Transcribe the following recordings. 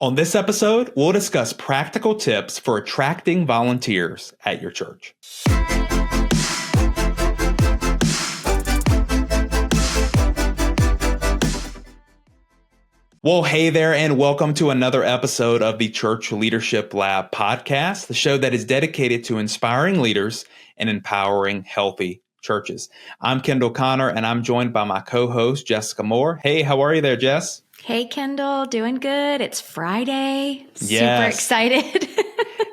On this episode, we'll discuss practical tips for attracting volunteers at your church. Well, hey there, and welcome to another episode of the Church Leadership Lab podcast, the show that is dedicated to inspiring leaders and empowering healthy churches. I'm Kendall Connor, and I'm joined by my co-host, Jessica Moore. Hey, how are you there, Jess? Hey, Kendall, doing good. It's Friday. Yes. Super excited.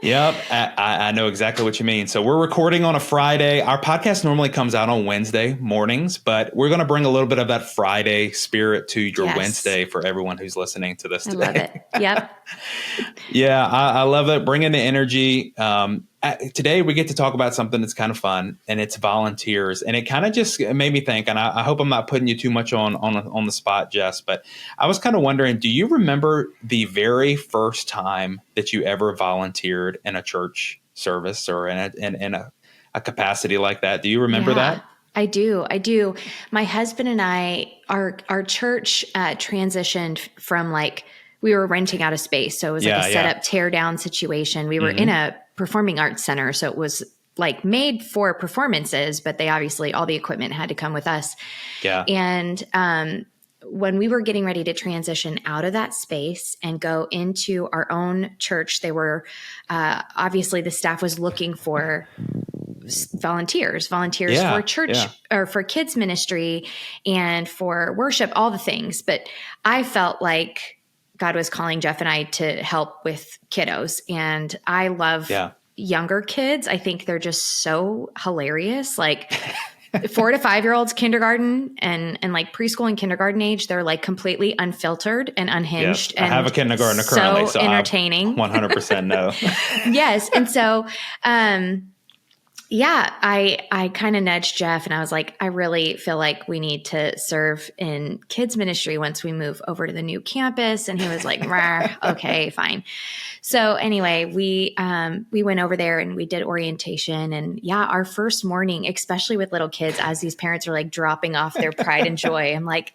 Yep, I know exactly what you mean. So we're recording on a Friday. Our podcast normally comes out on Wednesday mornings, but we're going to bring a little bit of that Friday spirit to your Wednesday for everyone who's listening to this today. I love it. Yep. Yeah, I love it. Bringing the energy. Today we get to talk about something that's kind of fun, and it's volunteers. And it kind of just made me think, and I hope I'm not putting you too much on the spot, Jess, but I was kind of wondering, do you remember the very first time that you ever volunteered in a church service or in a capacity like that? Do you remember that? I do. My husband and I, our church transitioned from we were renting out a space. So it was a set up, tear down situation. We were in a performing arts center. So it was made for performances, but they obviously, all the equipment had to come with us. Yeah. And when we were getting ready to transition out of that space and go into our own church, they were, obviously the staff was looking for volunteers for church or for kids ministry and for worship, all the things. But I felt like God was calling Jeff and I to help with kiddos. And I love younger kids. I think they're just so hilarious. 4 to 5 year olds, kindergarten and preschool and kindergarten age, they're completely unfiltered and unhinged. Yes, and I have a kindergartner currently, so entertaining. 100% know. Yes. And so, I kind of nudged Jeff and I was like, I really feel like we need to serve in kids ministry once we move over to the new campus. And he was like, okay, fine. So anyway, we went over there and we did orientation, and our first morning, especially with little kids, as these parents are dropping off their pride and joy, I'm like,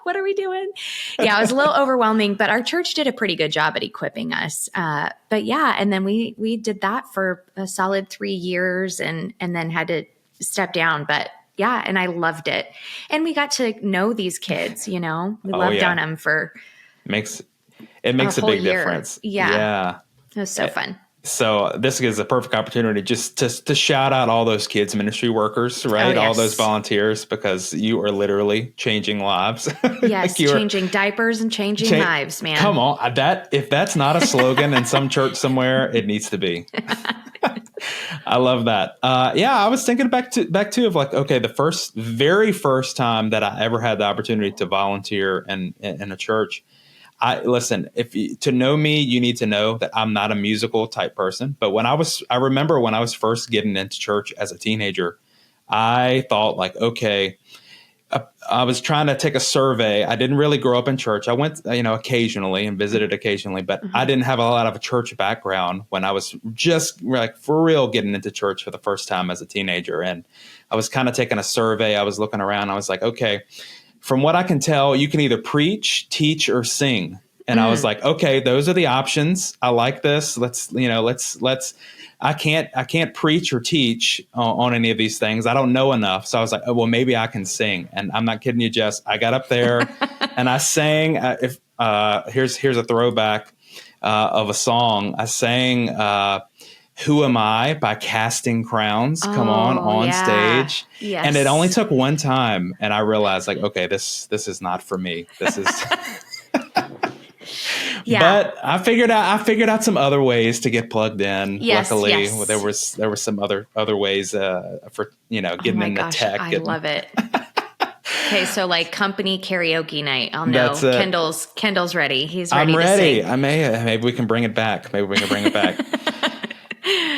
what are we doing? Yeah, it was a little overwhelming, but our church did a pretty good job at equipping us. And then we did that for a solid 3 years and then had to step down. But and I loved it. And we got to know these kids, we loved on them for It makes a big year. Difference. Yeah. It was so fun. So this is a perfect opportunity just to shout out all those kids ministry workers, right? All those volunteers, because you are literally changing lives. Yes, changing diapers and changing lives, man. Come on. If that's not a slogan in some church somewhere, it needs to be. I love that. I was thinking back to the very first time that I ever had the opportunity to volunteer in a church. To know me, you need to know that I'm not a musical type person. But I remember when I was first getting into church as a teenager, I thought I was trying to take a survey. I didn't really grow up in church. I went, occasionally and visited occasionally, but I didn't have a lot of a church background when I was just for real getting into church for the first time as a teenager. And I was kind of taking a survey. I was looking around. I was like, okay, from what I can tell, you can either preach, teach, or sing. And I was like, okay, those are the options. I like this. I can't preach or teach on any of these things. I don't know enough. So I was like, oh, well, maybe I can sing. And I'm not kidding you, Jess. I got up there and I sang. Here's a throwback of a song. I sang Who Am I by Casting Crowns. Come on stage. Yes. And it only took one time. And I realized okay, this is not for me. This is. But I figured out some other ways to get plugged in. Yes, luckily, there were some other ways for getting into tech. I love it. Okay, so company karaoke night. I'll know Kendall's ready. He's ready. I'm ready. To sing. Maybe we can bring it back.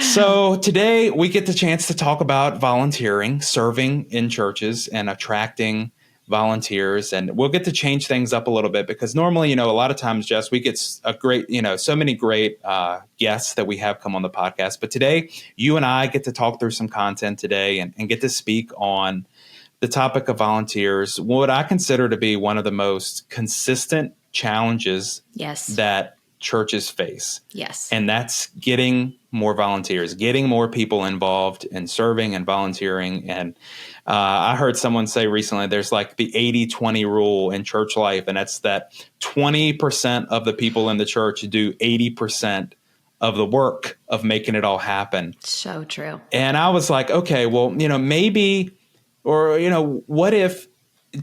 So today we get the chance to talk about volunteering, serving in churches, and attracting volunteers. And we'll get to change things up a little bit because normally, a lot of times, Jess, we get a great, so many great guests that we have come on the podcast. But today, you and I get to talk through some content today and get to speak on the topic of volunteers, what I consider to be one of the most consistent challenges that churches face. Yes. And that's getting more volunteers, getting more people involved in serving and volunteering. And I heard someone say recently, there's like the 80-20 rule in church life. And that's that 20% of the people in the church do 80% of the work of making it all happen. So true. And I was like, okay, well, maybe, or, what if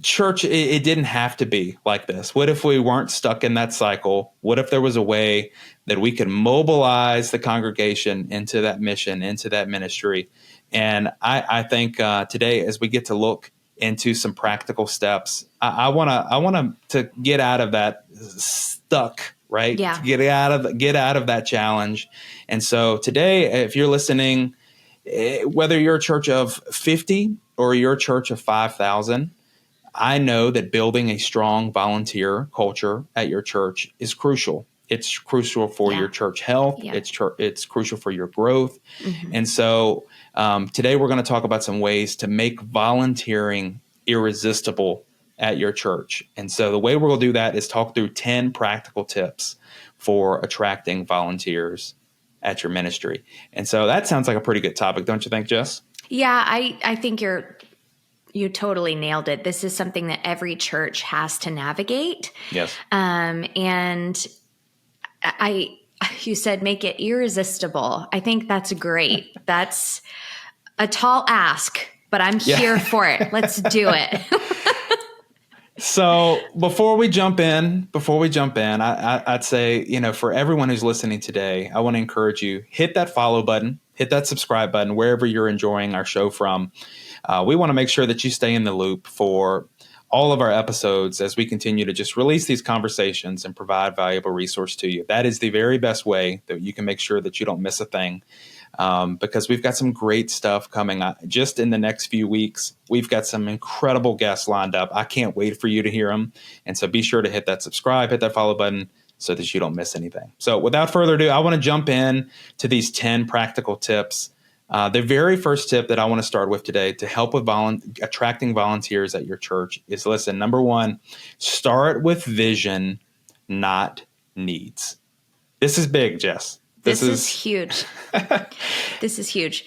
church, it didn't have to be like this? What if we weren't stuck in that cycle? What if there was a way that we could mobilize the congregation into that mission, into that ministry? And I think today, as we get to look into some practical steps, I want to get out of that stuck, right? Yeah. To get out of that challenge. And so today, if you're listening, whether you're a church of 50 or you're a church of 5,000, I know that building a strong volunteer culture at your church is crucial. It's crucial for your church health. Yeah. It's crucial for your growth. Mm-hmm. And so today we're going to talk about some ways to make volunteering irresistible at your church. And so the way we're going to do that is talk through 10 practical tips for attracting volunteers at your ministry. And so that sounds like a pretty good topic, don't you think, Jess? Yeah, I think you totally nailed it. This is something that every church has to navigate. Yes. And you said make it irresistible. I think that's great. That's a tall ask, but I'm here for it. Let's do it. So before we jump in, I'd say, for everyone who's listening today, I want to encourage you, hit that follow button, hit that subscribe button, wherever you're enjoying our show from. We want to make sure that you stay in the loop for all of our episodes as we continue to just release these conversations and provide valuable resource to you. That is the very best way that you can make sure that you don't miss a thing. Because we've got some great stuff coming up just in the next few weeks. We've got some incredible guests lined up. I can't wait for you to hear them. And so be sure to hit that subscribe, hit that follow button so that you don't miss anything. So without further ado, I want to jump in to these 10 practical tips. The very first tip that I want to start with today to help with attracting volunteers at your church is, listen, number one, start with vision, not needs. This is big, Jess. This is huge. This is huge.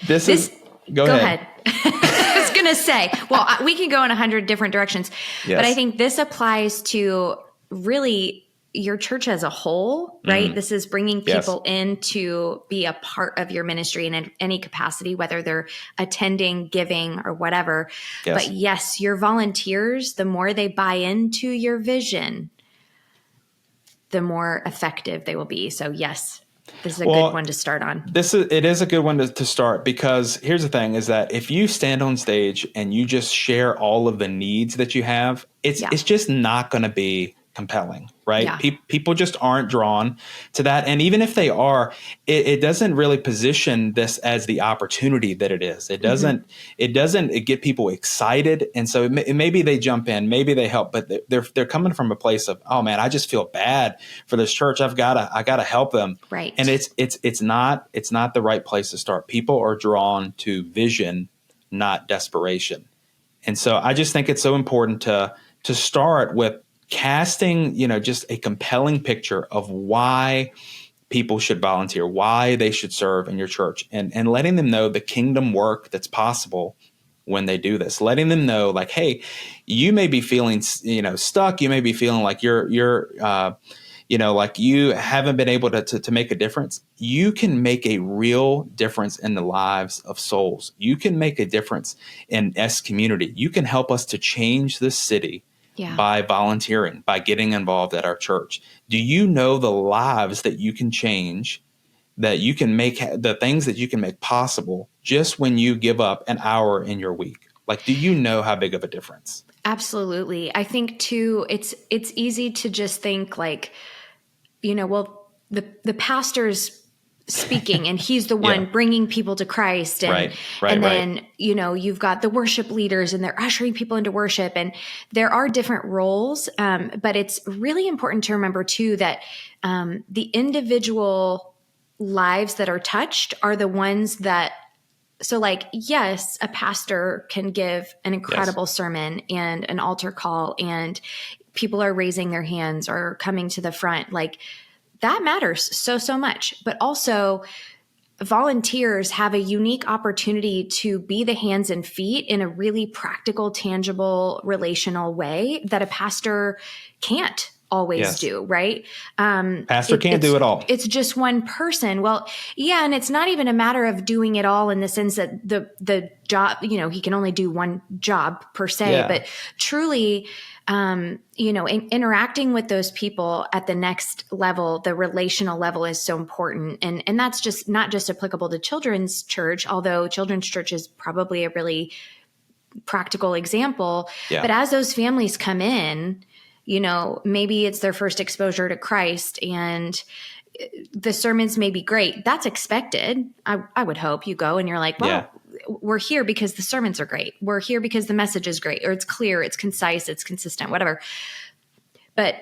Go ahead. I was going to say, well, we can go in 100 different directions, but I think this applies to really your church as a whole, right? Mm-hmm. This is bringing people in to be a part of your ministry in any capacity, whether they're attending, giving, or whatever. Yes. But yes, your volunteers, the more they buy into your vision, the more effective they will be. So yes. This is a good one to start on. It is a good one to start, because here's the thing is that if you stand on stage and you just share all of the needs that you have, it's just not going to be compelling, right? Yeah. People just aren't drawn to that. And even if they are, it doesn't really position this as the opportunity that it is. It doesn't get people excited. And so maybe they jump in, maybe they help, but they're coming from a place of, oh man, I just feel bad for this church. I gotta help them. Right. And it's not the right place to start. People are drawn to vision, not desperation. And so I just think it's so important to start with casting, just a compelling picture of why people should volunteer, why they should serve in your church, and letting them know the kingdom work that's possible when they do this. Letting them know, like, hey, you may be feeling, stuck. You may be feeling like you're like you haven't been able to make a difference. You can make a real difference in the lives of souls. You can make a difference in S community. You can help us to change this city. Yeah. By volunteering, by getting involved at our church. Do you know the lives that you can change, that you can make, the things that you can make possible just when you give up an hour in your week? Like, do you know how big of a difference? Absolutely. I think too, it's easy to just think like, the pastor's speaking and he's the one bringing people to Christ. And, then, you've got the worship leaders and they're ushering people into worship, and there are different roles. But it's really important to remember too, that the individual lives that are touched are the ones that, so like, yes, a pastor can give an incredible sermon and an altar call and people are raising their hands or coming to the front. Like, that matters so much. But also, volunteers have a unique opportunity to be the hands and feet in a really practical, tangible, relational way that a pastor can't always do, right? Pastor can't do it all. It's just one person. Well, yeah, and it's not even a matter of doing it all in the sense that the job, he can only do one job per se, but truly, interacting with those people at the next level, the relational level, is so important. And that's just not just applicable to children's church, although children's church is probably a really practical example. But as those families come in, maybe it's their first exposure to Christ and the sermons may be great. That's expected. I would hope you go and you're like, well, we're here because the sermons are great. We're here because the message is great, or it's clear, it's concise, it's consistent, whatever. But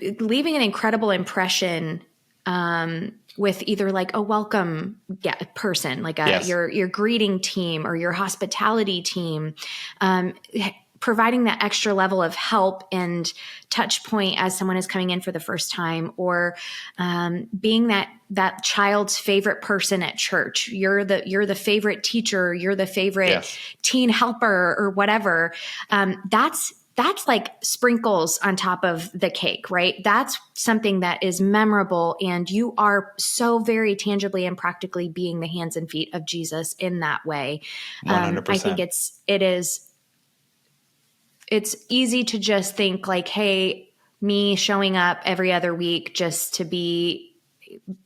leaving an incredible impression with either like a welcome person, like your greeting team or your hospitality team, providing that extra level of help and touch point as someone is coming in for the first time, or being that child's favorite person at church. You're the favorite teacher, you're the favorite teen helper or whatever. That's like sprinkles on top of the cake, right? That's something that is memorable, and you are so very tangibly and practically being the hands and feet of Jesus in that way. 100%. I think it's easy to just think like, hey, me showing up every other week just to be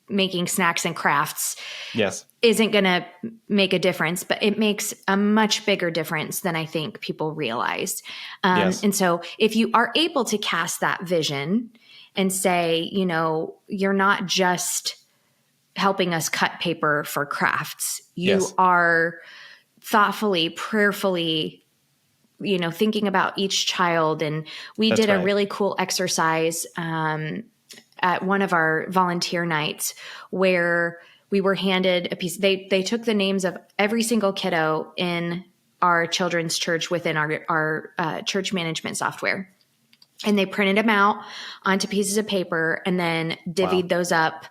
making snacks and crafts isn't going to make a difference, but it makes a much bigger difference than I think people realize. And so if you are able to cast that vision and say, you're not just helping us cut paper for crafts, you are thoughtfully, prayerfully, thinking about each child. And we did a really cool exercise at one of our volunteer nights where we were handed a piece. They took the names of every single kiddo in our children's church within our church management software. And they printed them out onto pieces of paper and then divvied those up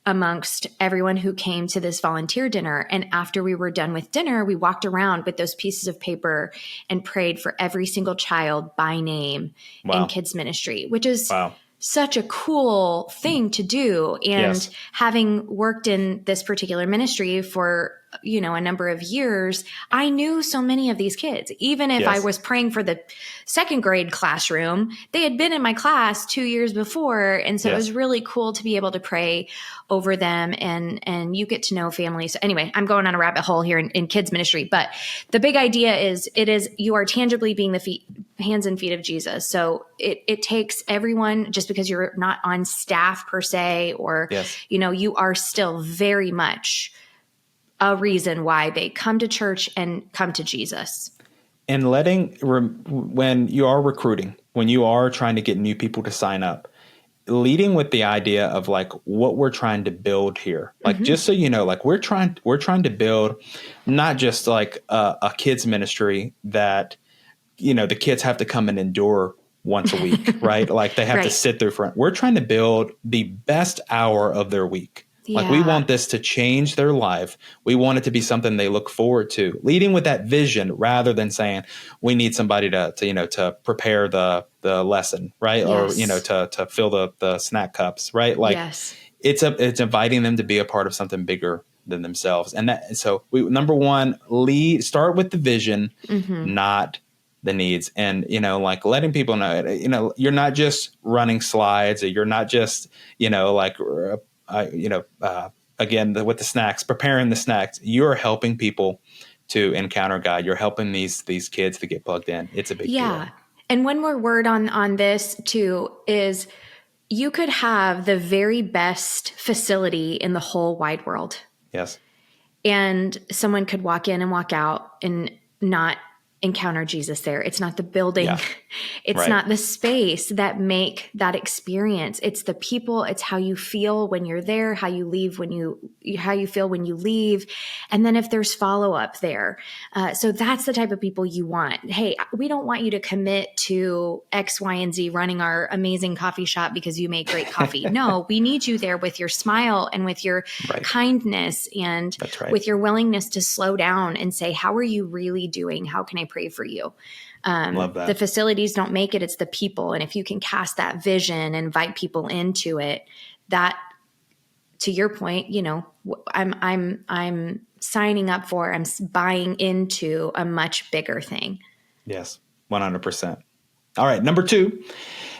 amongst everyone who came to this volunteer dinner. And after we were done with dinner, we walked around with those pieces of paper and prayed for every single child by name in kids ministry, which is such a cool thing to do. And having worked in this particular ministry for, a number of years, I knew so many of these kids. Even if I was praying for the second grade classroom, they had been in my class 2 years before. And so it was really cool to be able to pray over them, and you get to know families. Anyway, I'm going on a rabbit hole here in kids ministry, but the big idea is you are tangibly being the hands and feet of Jesus. So it takes everyone, just because you're not on staff per se, or, you are still very much a reason why they come to church and come to Jesus. And when you are recruiting, when you are trying to get new people to sign up, leading with the idea of like what we're trying to build here, like just so you know, like we're trying to build not just like a kids ministry that the kids have to come and endure once a week, right? Like they have to sit through front. We're trying to build the best hour of their week. Like we want this to change their life. We want it to be something they look forward to, leading with that vision rather than saying we need somebody to prepare the lesson, right? Or, to fill the snack cups, right? Like it's inviting them to be a part of something bigger than themselves. And so number one, start with the vision, not the needs. And, like letting people know, you're not just running slides, or you're not just, again, with the snacks, preparing the snacks, you're helping people to encounter God. You're helping these kids to get plugged in. It's a big deal. And one more word on this too is you could have the very best facility in the whole wide world. Yes. And someone could walk in and walk out and not encounter Jesus there. It's not the building. Yeah. It's Right. not the space that make that experience. It's the people. It's how you feel when you're there, how you feel when you leave. And then if there's follow up there. So that's the type of people you want. Hey, we don't want you to commit to X, Y, and Z running our amazing coffee shop because you make great coffee. No, we need you there with your smile and with your Right. kindness and That's right. with your willingness to slow down and say, how are you really doing? How can I pray for you? Love that. The facilities don't make it. It's the people. And if you can cast that vision and invite people into it, that, to your point, you know, I'm signing up for, I'm buying into a much bigger thing. Yes, 100%. All right. Number 2,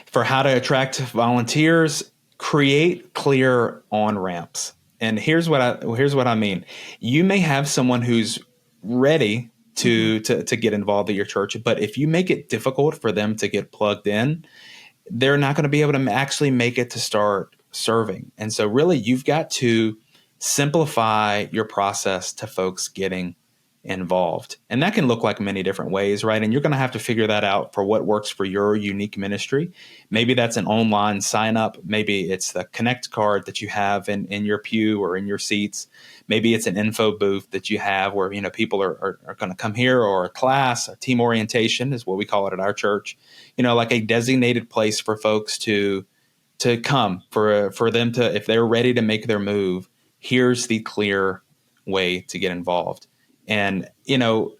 for how to attract volunteers, create clear on-ramps. And here's what I mean. You may have someone who's ready to get involved at your church, but if you make it difficult for them to get plugged in, they're not going to be able to actually make it to start serving. And so really you've got to simplify your process to folks getting involved. And that can look like many different ways, right? And you're going to have to figure that out for what works for your unique ministry. Maybe that's an online sign up. Maybe it's the Connect card that you have in your pew or in your seats. Maybe it's an info booth that you have where, you know, people are going to come here, or a class, a team orientation is what we call it at our church, you know, like a designated place for folks to come, for them to, if they're ready to make their move, here's the clear way to get involved. And, you know,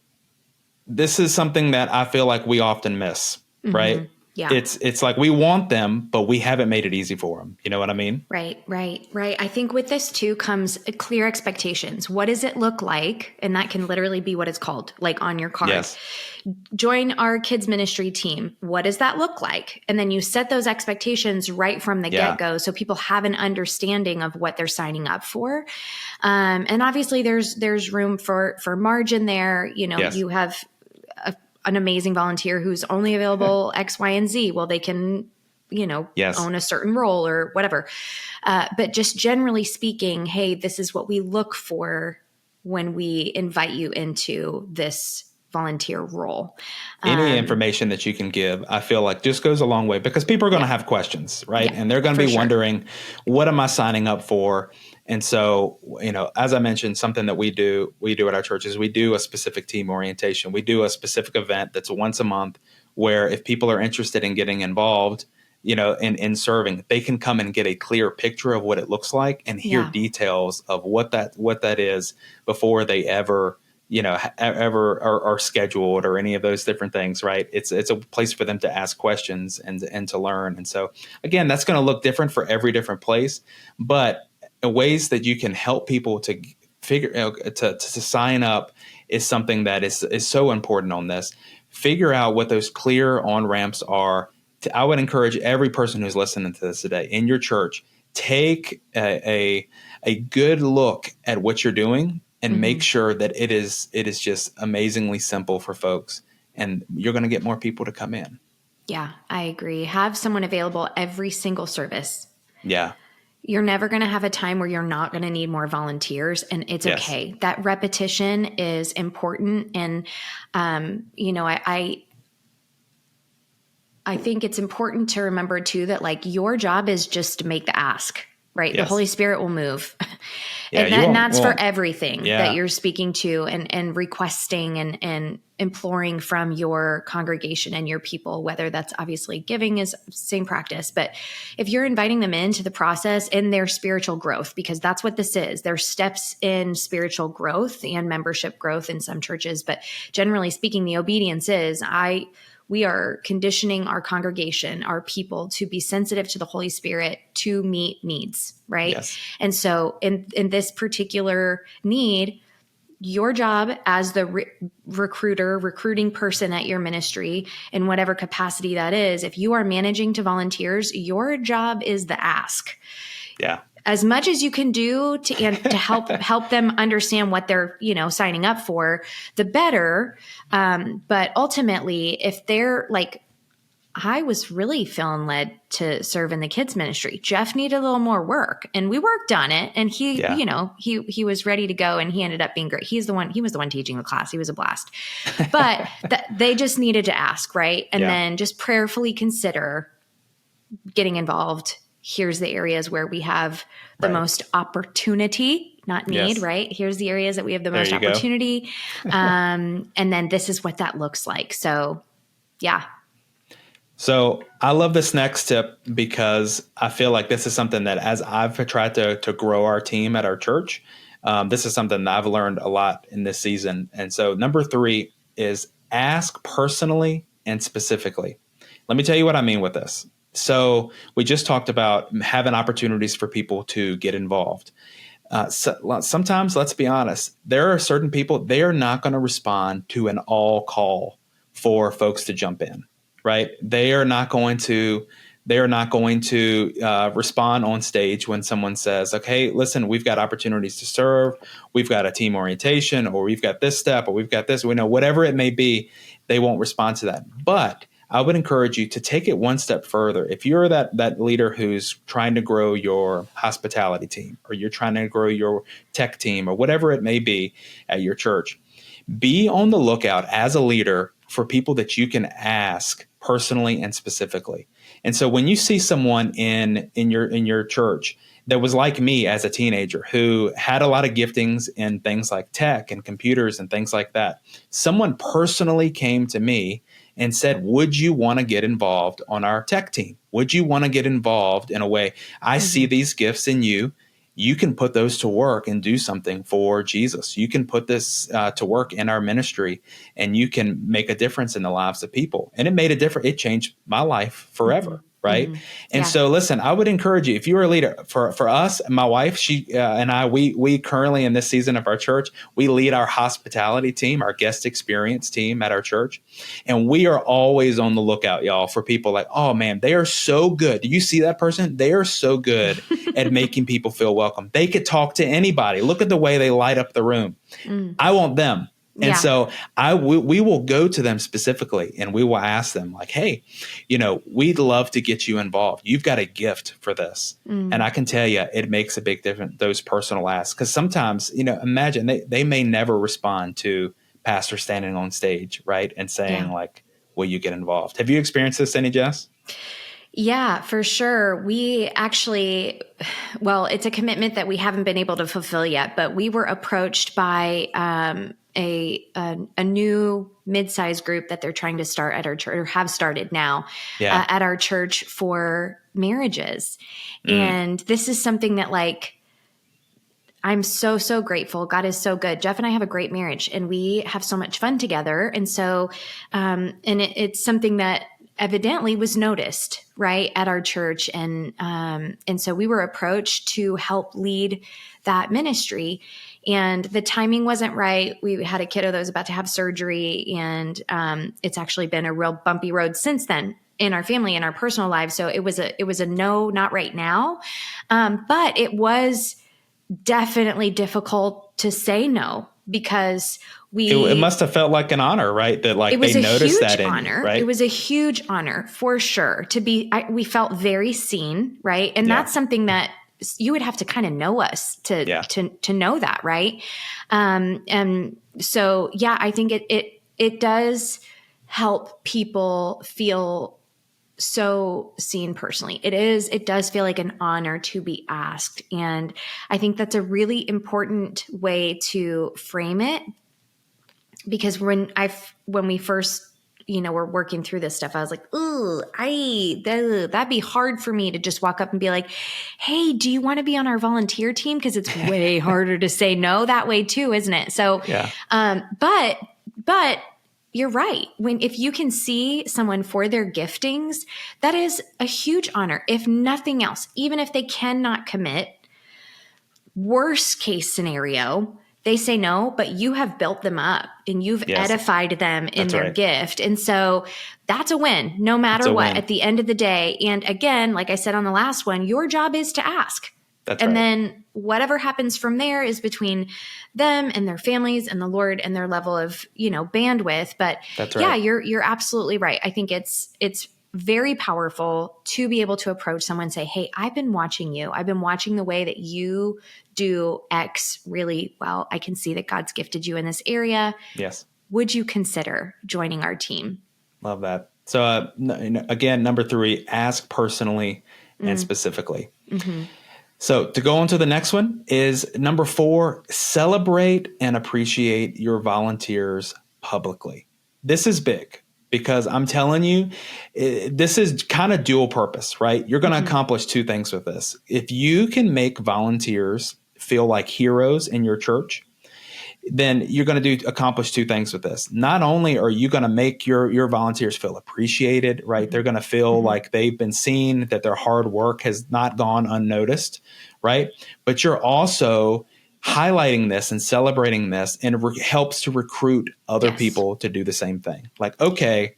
this is something that I feel like we often miss, right? Yeah. It's like we want them, but we haven't made it easy for them. You know what I mean? Right. I think with this too comes clear expectations. What does it look like? And that can literally be what it's called, like on your card. Yes. Join our kids ministry team. What does that look like? And then you set those expectations right from the get-go, so people have an understanding of what they're signing up for. And obviously there's room for margin there. You know, you have an amazing volunteer who's only available X, Y, and Z. Well, they can, you know, own a certain role or whatever. But just generally speaking, hey, this is what we look for when we invite you into this volunteer role. Any information that you can give, I feel like just goes a long way, because people are going to have questions, right? Yeah, and they're going to be wondering, what am I signing up for? And so, you know, as I mentioned, something that we do at our church is we do a specific team orientation. We do a specific event that's once a month where if people are interested in getting involved, you know, in serving, they can come and get a clear picture of what it looks like and hear details of what that is before they ever, you know, ever are scheduled or any of those different things, right? It's a place for them to ask questions and to learn. And so, again, that's going to look different for every different place, but ways that you can help people to figure to sign up is something that is so important on this. Figure out what those clear on-ramps are. I would encourage every person who's listening to this today in your church, take a good look at what you're doing and make sure that it is just amazingly simple for folks, and you're going to get more people to come in. Yeah, I agree. Have someone available every single service. Yeah. You're never going to have a time where you're not going to need more volunteers, and it's okay. That repetition is important. And, you know, I think it's important to remember too, that like your job is just to make the ask, right? The Holy Spirit will move. And that's for everything that you're speaking to and requesting and imploring from your congregation and your people, whether that's obviously giving is same practice. But if you're inviting them into the process in their spiritual growth, because that's what this is, there's steps in spiritual growth and membership growth in some churches. But generally speaking, the obedience is we are conditioning our congregation, our people, to be sensitive to the Holy Spirit to meet needs, right? Yes. And so in this particular need, your job as the recruiting person at your ministry, in whatever capacity that is, if you are managing to volunteers, your job is the ask. Yeah. As much as you can do to help them understand what they're, you know, signing up for, the better. But ultimately, if they're like I was really feeling led to serve in the kids ministry. Jeff needed a little more work, and we worked on it. And he, Yeah. you know, he was ready to go, and he ended up being great. He was the one teaching the class. He was a blast, but they just needed to ask, right? And then just prayerfully consider getting involved. Here's the areas where we have the most opportunity, not need, right? Here's the areas that we have the most opportunity. And then this is what that looks like. So, yeah. So I love this next tip because I feel like this is something that as I've tried to grow our team at our church, this is something that I've learned a lot in this season. And so number 3 is ask personally and specifically. Let me tell you what I mean with this. So we just talked about having opportunities for people to get involved. Sometimes, let's be honest, there are certain people, they are not going to respond to an all call for folks to jump in. Right? They are not going to respond on stage when someone says, okay, listen, we've got opportunities to serve. We've got a team orientation, or we've got this step, or we've got this, we know, whatever it may be, they won't respond to that. But I would encourage you to take it one step further. If you're that leader who's trying to grow your hospitality team, or you're trying to grow your tech team, or whatever it may be at your church, be on the lookout as a leader for people that you can ask personally and specifically. And so when you see someone in your church that was like me as a teenager, who had a lot of giftings in things like tech and computers and things like that, someone personally came to me and said, would you want to get involved on our tech team? Would you want to get involved in a way? I see these gifts in you. You can put those to work and do something for Jesus. You can put this to work in our ministry, and you can make a difference in the lives of people. And it made a difference. It changed my life forever. Right. And so, listen, I would encourage you, if you are a leader, for us, my wife, she and I, we currently in this season of our church, we lead our hospitality team, our guest experience team at our church. And we are always on the lookout, y'all, for people like, oh, man, they are so good. Do you see that person? They are so good at making people feel welcome. They could talk to anybody. Look at the way they light up the room. I want them. And so we will go to them specifically, and we will ask them like, hey, we'd love to get you involved. You've got a gift for this. And I can tell you, it makes a big difference, those personal asks. Because sometimes, imagine they may never respond to pastor standing on stage, right, and saying like, will you get involved? Have you experienced this, any, Jess? Yeah, for sure. We actually, it's a commitment that we haven't been able to fulfill yet, but we were approached by a new mid-sized group that they're trying to start at our church, or have started now at our church, for marriages. And this is something that, like, I'm so, so grateful. God is so good. Jeff and I have a great marriage, and we have so much fun together. And so, it's something that evidently was noticed right at our church. And so we were approached to help lead that ministry, and the timing wasn't right. We had a kiddo that was about to have surgery, and it's actually been a real bumpy road since then in our family and our personal lives. So it was a no, not right now. But it was definitely difficult to say no, because it must have felt like an honor, right? That like they noticed that in you, right? It was a huge honor for sure we felt very seen, right? And that's something that you would have to kind of know us to know that, right? And so, I think it does help people feel so seen personally. It does feel like an honor to be asked. And I think that's a really important way to frame it, because when we first, were working through this stuff, I was like, ooh, that'd be hard for me to just walk up and be like, hey, do you want to be on our volunteer team? Because it's way harder to say no that way too, isn't it? So, but you're right. If you can see someone for their giftings, that is a huge honor. If nothing else, even if they cannot commit, worst case scenario, they say no, but you have built them up and you've edified them in their gift. And so that's a win, no matter what, at the end of the day. And again, like I said on the last one, your job is to ask. Then whatever happens from there is between them and their families and the Lord and their level of, bandwidth. But you're absolutely right. I think it's very powerful to be able to approach someone and say, hey, I've been watching you. I've been watching the way that you do X really well. I can see that God's gifted you in this area. Yes. Would you consider joining our team? Love that. So again, number 3, ask personally and specifically. Mm-hmm. So to go on to the next one is number 4, celebrate and appreciate your volunteers publicly. This is big because I'm telling you, this is kind of dual purpose, right? You're going to accomplish 2 things with this. If you can make volunteers feel like heroes in your church, then you're going to accomplish 2 things with this. Not only are you going to make your volunteers feel appreciated, right? They're going to feel like they've been seen, that their hard work has not gone unnoticed, right? But you're also highlighting this and celebrating this, and it helps to recruit other people to do the same thing. Like, okay,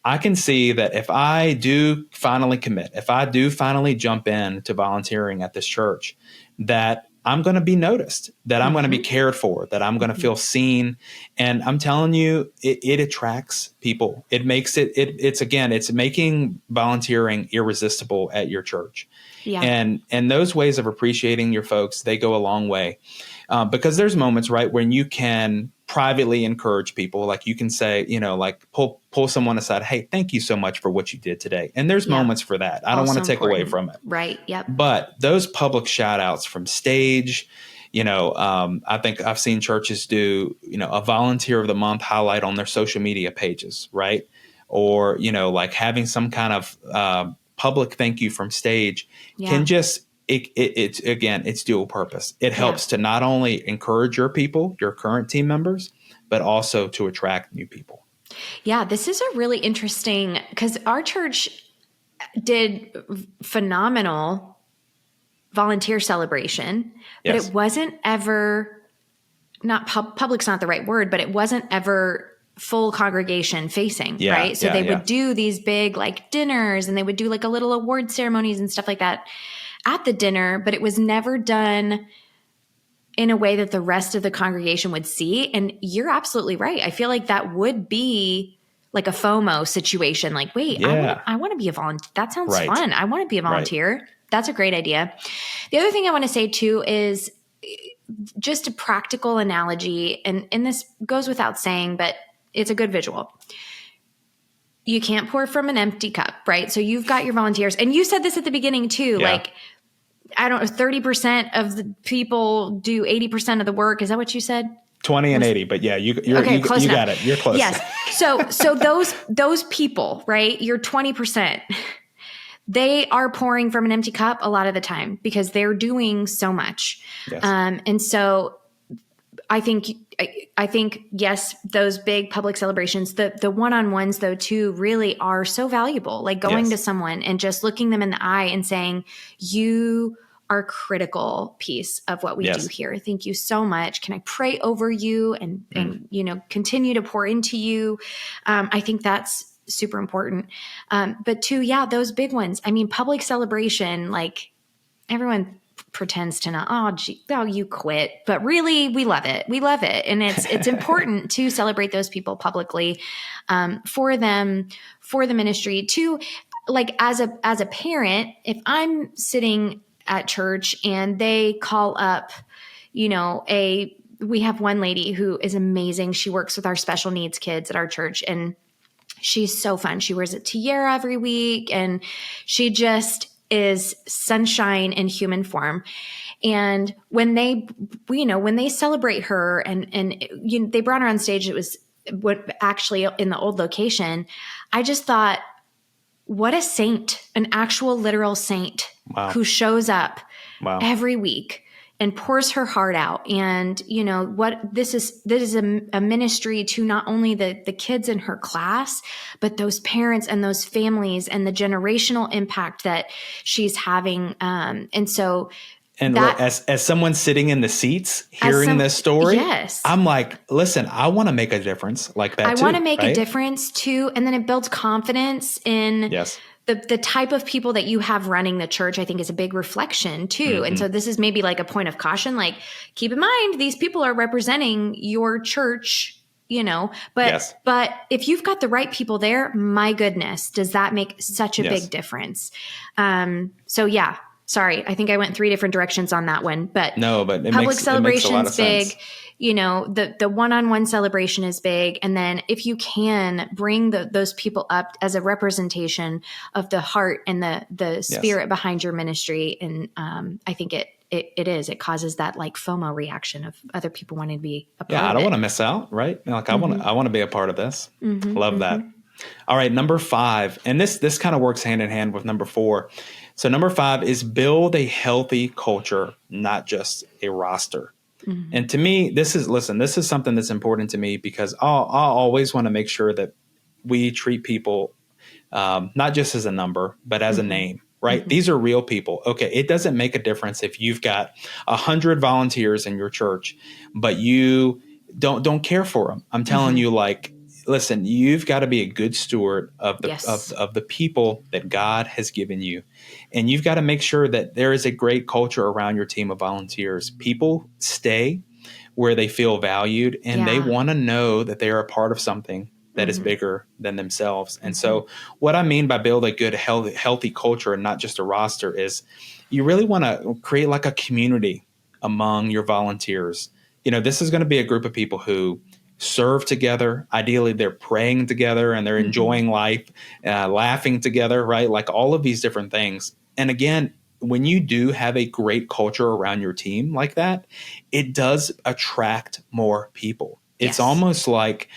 I can see that if I do finally commit, if I do finally jump in to volunteering at this church, that I'm going to be noticed, that I'm going to be cared for, that I'm going to feel seen. And I'm telling you, it attracts people. It makes it's making volunteering irresistible at your church. Yeah. And those ways of appreciating your folks, they go a long way. Because there's moments, right, when you can privately encourage people. Like you can say, like pull someone aside. Hey, thank you so much for what you did today. And there's moments for that. I don't want to take away from it. Right. Yep. But those public shout outs from stage, I think I've seen churches do, a volunteer of the month highlight on their social media pages. Right. Or, like having some kind of public thank you from stage can just it's dual purpose. It helps to not only encourage your people, your current team members, but also to attract new people. Yeah, this is a really interesting, because our church did phenomenal volunteer celebration, but it wasn't ever, not public's not the right word, but it wasn't ever full congregation facing, right? So they would do these big like dinners, and they would do like a little award ceremonies and stuff like that at the dinner, but it was never done in a way that the rest of the congregation would see. And you're absolutely right. I feel like that would be like a FOMO situation. Like, wait, I want to be a volunteer. That sounds fun. I want to be a volunteer. Right. That's a great idea. The other thing I want to say too is just a practical analogy. And this goes without saying, but it's a good visual. You can't pour from an empty cup, right? So you've got your volunteers, and you said this at the beginning too, like, I don't know, 30% of the people do 80% of the work. Is that what you said? 20 and 80, but you got it. You're close. Yes. So those people, right? You're 20%. They are pouring from an empty cup a lot of the time because they're doing so much. Yes. And so I think, yes, those big public celebrations, the one-on-ones though too, really are so valuable. Like going to someone and just looking them in the eye and saying, you are a critical piece of what we do here. Thank you so much. Can I pray over you and continue to pour into you? I think that's super important. But two, those big ones. I mean, public celebration, like everyone pretends to not, you quit, but really we love it. We love it. And it's important to celebrate those people publicly, for them, for the ministry too. Like as a parent, if I'm sitting at church and they call up, we have one lady who is amazing. She works with our special needs kids at our church, and she's so fun. She wears a tiara every week, and she just is sunshine in human form. And when they celebrate her and they brought her on stage, it was actually in the old location. I just thought, what a saint, an actual literal saint who shows up every week and pours her heart out. And this is a ministry to not only the kids in her class, but those parents and those families and the generational impact that she's having. As someone sitting in the seats hearing this story, I'm like, listen, I want to make a difference like that. I want to make a difference too. And then it builds confidence in the type of people that you have running the church. I think is a big reflection too. Mm-hmm. And so this is maybe like a point of caution, like keep in mind, these people are representing your church but, Yes. but if you've got the right people there, my goodness, does that make such a big difference? So yeah, sorry. I think I went 3 different directions on that one, but no, but public celebration's big. Sense. The one-on-one celebration is big. And then if you can bring those people up as a representation of the heart and the spirit behind your ministry. And I think it causes that like FOMO reaction of other people wanting to be a part of it. Yeah, I don't want to miss out, right? Like I want to be a part of this. Love that. All right, number 5, and this kind of works hand in hand with number 4. So number 5 is build a healthy culture, not just a roster. And to me, this is something that's important to me because I'll always want to make sure that we treat people not just as a number, but as a name, right? These are real people. Okay, it doesn't make a difference if you've got 100 volunteers in your church, but you don't care for them. I'm telling you, like, listen, you've got to be a good steward of the of the people that God has given you. And you've got to make sure that there is a great culture around your team of volunteers. People stay where they feel valued and they want to know that they are a part of something that is bigger than themselves. And so what I mean by build a good, healthy culture and not just a roster is you really want to create like a community among your volunteers. This is going to be a group of people who serve together. Ideally, they're praying together and they're enjoying life, laughing together, right? Like all of these different things. And again, when you do have a great culture around your team like that, it does attract more people. It's almost like,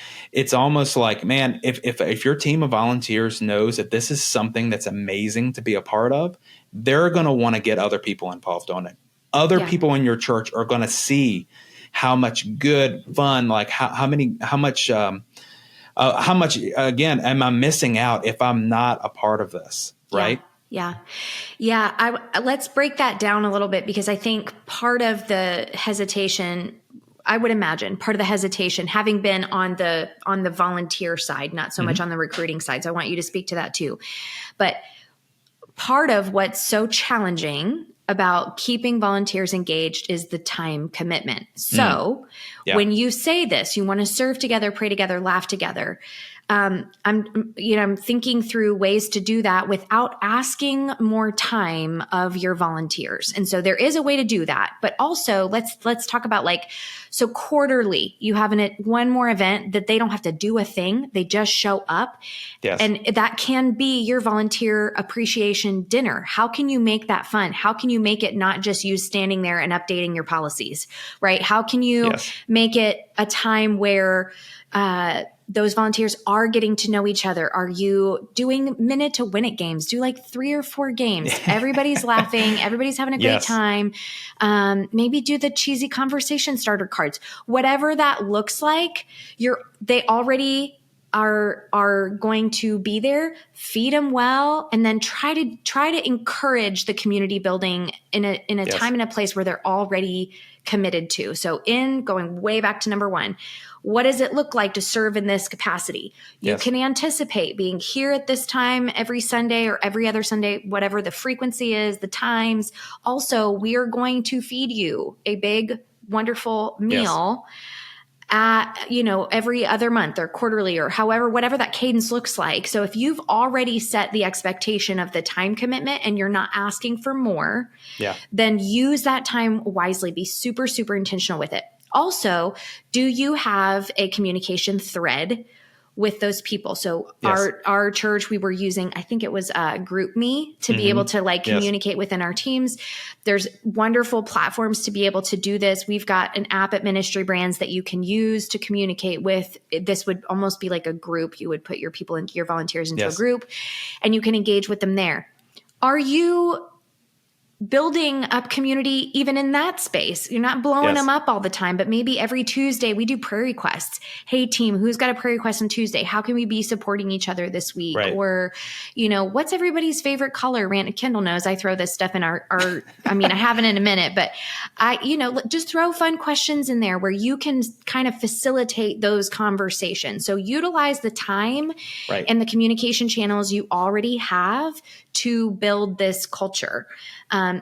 man, if your team of volunteers knows that this is something that's amazing to be a part of, they're going to want to get other people involved on it. Other people in your church are going to see how much good fun, like how much again am I missing out if I'm not a part of this, right? Yeah. Let's break that down a little bit because I think part of the hesitation, I would imagine part of the hesitation, having been on the volunteer side, not so much on the recruiting side. So I want you to speak to that too. But part of what's so challenging about keeping volunteers engaged is the time commitment. So when you say this, you want to serve together, pray together, laugh together. I'm thinking through ways to do that without asking more time of your volunteers. And so there is a way to do that, but also let's talk about so quarterly you have one more event that they don't have to do a thing. They just show up. Yes. And that can be your volunteer appreciation dinner. How can you make that fun? How can you make it not just you standing there and updating your policies, right? How can you make it a time where, those volunteers are getting to know each other? Are you doing minute to win it games? Do 3 or 4 games. Everybody's laughing. Everybody's having a great time. Maybe do the cheesy conversation starter cards. Whatever that looks like, they already are going to be there. Feed them well, and then try to encourage the community building in a time and a place where they're already committed to. So in going way back to number 1, what does it look like to serve in this capacity? You can anticipate being here at this time every Sunday or every other Sunday, whatever the frequency is, the times. Also, we are going to feed you a big, wonderful meal at, every other month or quarterly or whatever that cadence looks like. So if you've already set the expectation of the time commitment and you're not asking for more, then use that time wisely. Be super, super intentional with it. Also, do you have a communication thread with those people? So our church, we were using, I think it was GroupMe to be able to communicate within our teams. There's wonderful platforms to be able to do this. We've got an app at Ministry Brands that you can use to communicate with. This would almost be like a group. You would put your volunteers into a group and you can engage with them there. Are you building up community even in that space? You're not blowing them up all the time, but maybe every Tuesday we do prayer requests. Hey team, who's got a prayer request on Tuesday? How can we be supporting each other this week? Right. Or, what's everybody's favorite color? Kendall knows I throw this stuff in our I haven't in a minute, but just throw fun questions in there where you can kind of facilitate those conversations. So utilize the time and the communication channels you already have to build this culture.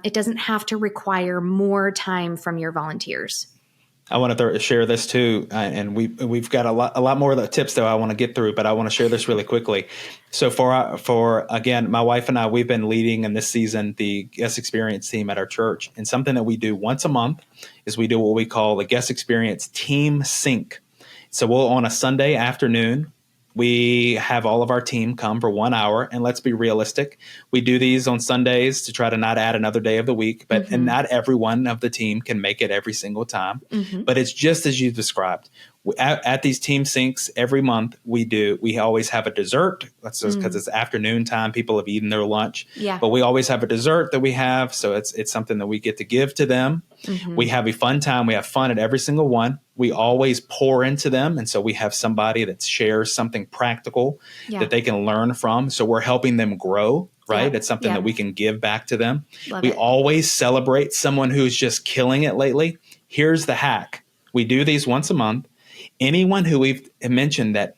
It doesn't have to require more time from your volunteers. I want to share this too, and we've got a lot more of the tips that I want to get through, but I want to share this really quickly. So for again, my wife and I, we've been leading in this season the guest experience team at our church, and something that we do once a month is we do what we call the guest experience team sync. So we'll on a Sunday afternoon, we have all of our team come for 1 hour, and let's be realistic. We do these on Sundays to try to not add another day of the week, but and not everyone of the team can make it every single time. But it's just as you described. At these team syncs every month, we always have a dessert. That's just because it's afternoon time. People have eaten their lunch, but we always have a dessert that we have. So it's something that we get to give to them. We have a fun time. We have fun at every single one. We always pour into them. And so we have somebody that shares something practical that they can learn from. So we're helping them grow, right? It's something that we can give back to them. We always celebrate someone who's just killing it lately. Here's the hack. We do these once a month. Anyone who we've mentioned that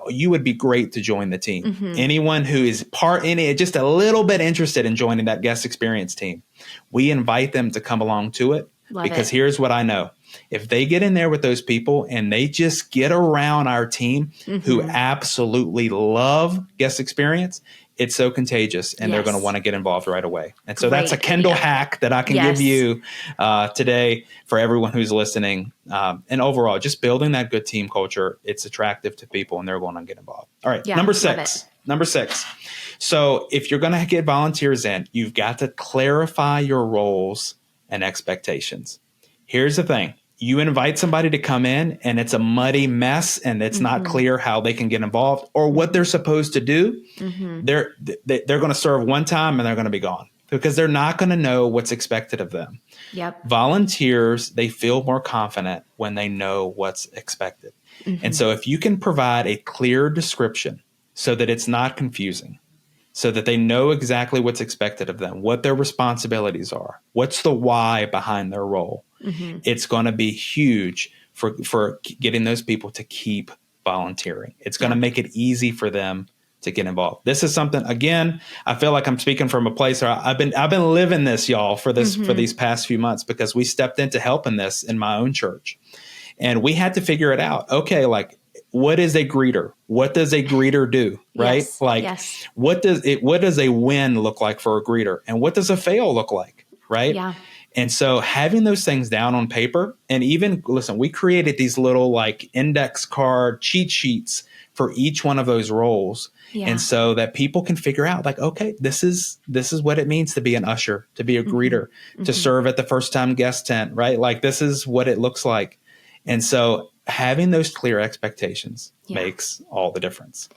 you would be great to join the team. Anyone who is just a little bit interested in joining that guest experience team, we invite them to come along to it. Because here's what I know. If they get in there with those people and they just get around our team who absolutely love guest experience, it's so contagious, and they're going to want to get involved right away. And so that's a Kendall hack that I can give you today for everyone who's listening. And overall, just building that good team culture, it's attractive to people, and they're going to get involved. All right, number six. So if you're going to get volunteers in, you've got to clarify your roles and expectations. Here's the thing. You invite somebody to come in and it's a muddy mess and it's not clear how they can get involved or what they're supposed to do. They're going to serve one time and they're going to be gone because they're not going to know what's expected of them. Volunteers, they feel more confident when they know what's expected. And so if you can provide a clear description so that it's not confusing, so that they know exactly what's expected of them, what their responsibilities are, what's the why behind their role. It's going to be huge for getting those people to keep volunteering. It's going to make it easy for them to get involved. This is something, again, I feel like I'm speaking from a place where I've been living this, y'all, for these past few months, because we stepped into helping this in my own church. And we had to figure it out. Okay, like, what is a greeter? What does a greeter do? Right? What does a win look like for a greeter? And what does a fail look like? Right? And so having those things down on paper, and even, listen, we created these little like index card cheat sheets for each one of those roles. And so that people can figure out like, okay, this is what it means to be an usher, to be a greeter, to serve at the first time guest tent, right? Like this is what it looks like. And so having those clear expectations makes all the difference.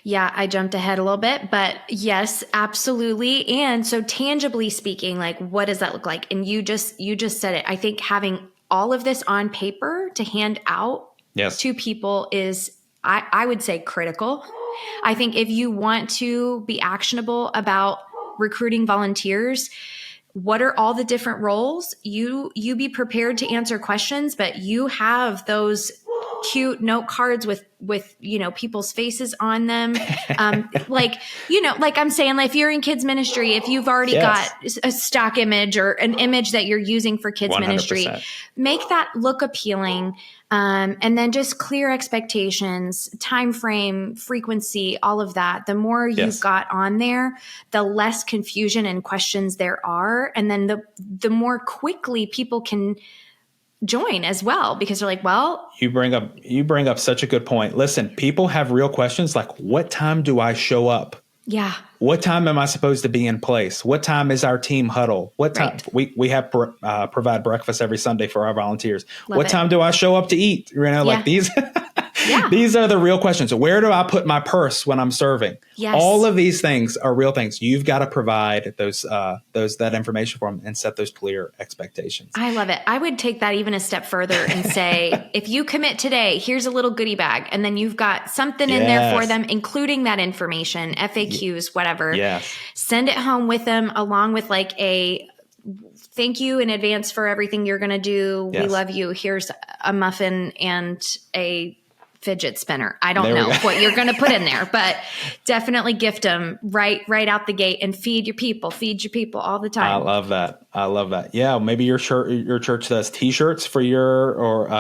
Yeah, I jumped ahead a little bit, but yes, absolutely. And so tangibly speaking, like what does that look like? And you just said it. I think having all of this on paper to hand out to people is, I would say, critical. I think if you want to be actionable about recruiting volunteers, what are all the different roles? You be prepared to answer questions, but you have those cute note cards with people's faces on them. Like I'm saying, like if you're in kids ministry, if you've already got a stock image or an image that you're using for kids 100%. Ministry, make that look appealing. And then just clear expectations, time frame, frequency, all of that. The more you've got on there, the less confusion and questions there are. And then the more quickly people can join as well, because they're like, well, you bring up such a good point. Listen, people have real questions like, what time do I show up? Yeah. What time am I supposed to be in place? What time is our team huddle? What time we have provide breakfast every Sunday for our volunteers? What time do I show up to eat? Like these. These are the real questions. Where do I put my purse when I'm serving? All of these things are real things. You've got to provide that information for them and set those clear expectations. I love it. I would take that even a step further and say, if you commit today, here's a little goodie bag. And then you've got something in there for them, including that information, FAQs, whatever. Send it home with them along with like a thank you in advance for everything you're going to do. We love you. Here's a muffin and a fidget spinner. I don't know what you're going to put in there, but definitely gift them right out the gate and feed your people all the time. I love that. Yeah. Maybe your church does t-shirts for your